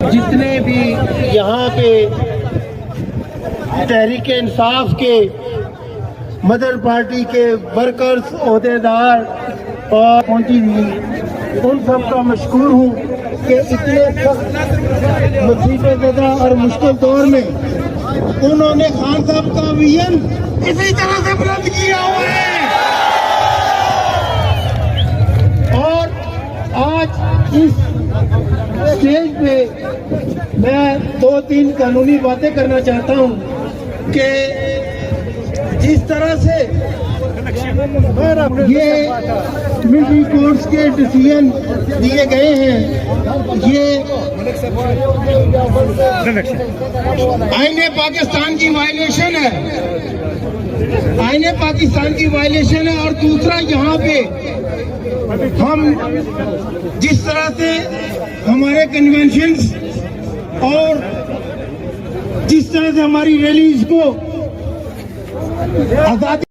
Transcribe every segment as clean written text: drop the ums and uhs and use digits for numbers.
जितने भी यहाँ पे तहरीक इंसाफ के मदर पार्टी के वर्कर्स ओहदेदार और पहुंची हुई उन सब का मशकूर हूँ कि इतने सख्त मुसीबत और मुश्किल दौर में उन्होंने खान साहब का विजन इसी तरह से बुलंद किया हुआ है। और आज इस स्टेज पे मैं 2-3 कानूनी बातें करना चाहता हूँ कि जिस तरह से ये मिलिट्री कोर्ट्स के डिसीजन दिए गए हैं, ये आईने पाकिस्तान की वायलेशन है, आईने पाकिस्तान की वायलेशन है। और दूसरा यहाँ पे हम जिस तरह से हमारे कन्वेंशंस और जिस तरह से हमारी रैलीज को आजादी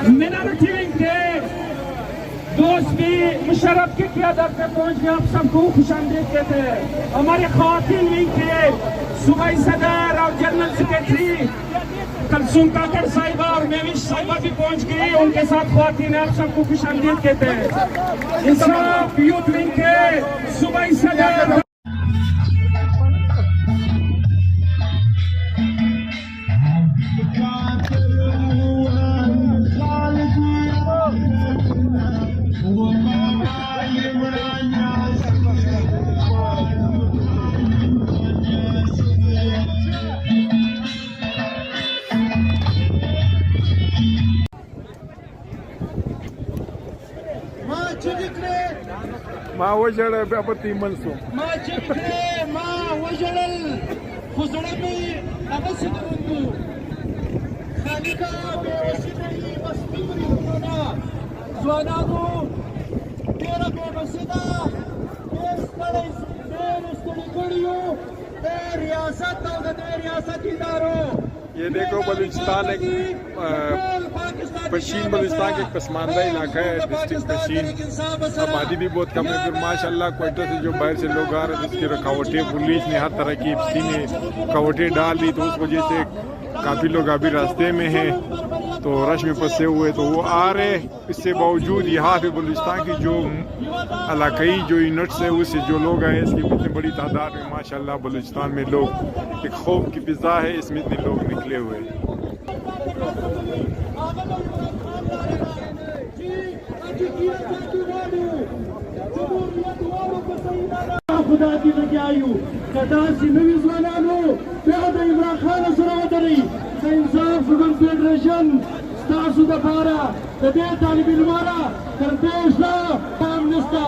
मिनोरिटी विंग के दोस्त भी मुशर्रफ की क़यादत में पहुंच गए, आप सबको खुशामदीद कहते हैं। हमारे ख़वातीन विंग के सूबाई सदर और जनरल सेक्रेटरी कलसूम काकड़ साहिबा और मेविश साहिबा भी पहुंच गई, उनके साथ ख़वातीन आप सबको खुशामदीद कहते हैं। इंसाफ यूथ विंग के सूबाई सदर ما وجل بأبتي منصوم ما جكري ما وجل الخزرمي أبسدرندو خانقا بوسيدي بسبيري هنا زوانانو تيرا بوسيدا استري كڑيو رياست او رياست ادارو ये देखो बलूचिस्तान एक पश्चिम बलूचिस्तान के एक पसमानदा इलाका है, डिस्ट्रिक्ट पश्चिम। आबादी भी बहुत कम है, फिर माशाल्लाह क्वेटा से जो बाहर से लोग आ रहे हैं जिसकी रुकावटें पुलिस ने हर तरह की ने रुकावटें डाल दी, तो उस वजह से काफ़ी लोग अभी रास्ते में हैं, तो रश में फंसे हुए तो वो आ रहे। इसके बावजूद यहाँ पे बलूचिस्तान की जो इलाकाई जो यूनिट्स है उससे जो लोग आए इसकी इतनी बड़ी तादाद में माशाल्लाह बलूचिस्तान में लोग एक खौफ की फिजा है, इसमें इतने लोग निकले हुए हैं। खुदा की नगयायु कदासी नवी ज़वानानो प्याद इमरान खान सरावतरी इंसाफ फेडरेशन स्टासु दफारा तदे तालिब इल्मारा करपेशला कामनिस्ता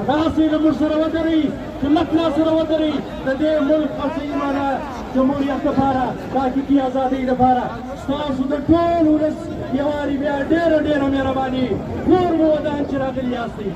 रासी नमर सरावतरी लखना सरावतरी तदे मुल्क असईमाना जमहूरियत दफारा बाकी की आजादी दफारा स्टासु दकोल उनस यवारी बिया डेर मेहरबानी पूर्व वदान चिरागली आस्ती